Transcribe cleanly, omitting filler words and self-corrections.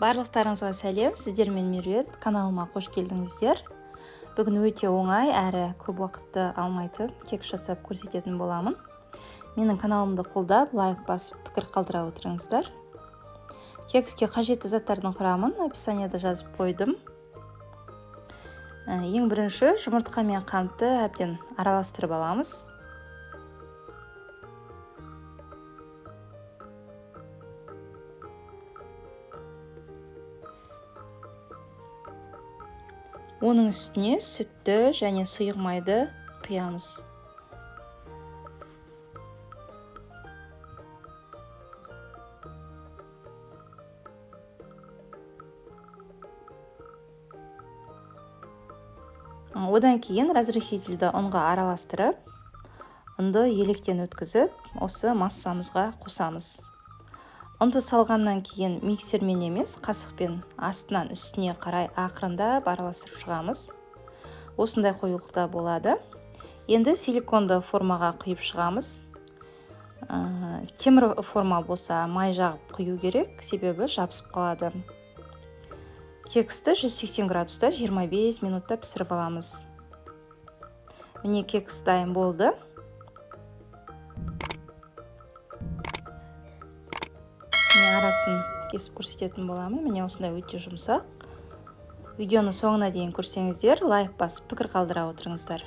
Барлықтарыңызға сәлем, сіздермен Меруерт, каналыма қош келдіңіздер. Бүгін өте оңай әрі көп уақытты алмайтын кекс жасап көрсететін боламын. Менің каналымды қолдап, лайк басып, пікір қалдыра отырыңыздар. Кекске қажетті заттардың құрамын описанияда жазып қойдым. Ең бірінші жұмыртқа мен қантты әбден араластырып аламыз. Оның үстіне сүтті және сұйық майды құямыз. Одан кейін разрыхительді ұнға араластырып, ұнды електен өткізіп, осы массамызға қосамыз. Ұнды салғаннан кейін миксермен емес, қасықпен астынан үстіне қарай ақырындап араластырып шығамыз. Осындай қоюлықта болады. Енді силиконды формаға құйып шығамыз. Темір форма болса май жағып құю керек, себебі жабысып қалады. Кексті 180 градуста 25 минутта пісіріп аламыз. Міне кекс дайын болды. Арасын кесіп көрсететін боламын. Міне осындай өте жұмсақ. Видеоны соңына дейін көрсеңіздер, лайк басып, пікір қалдыра отырыңыздар.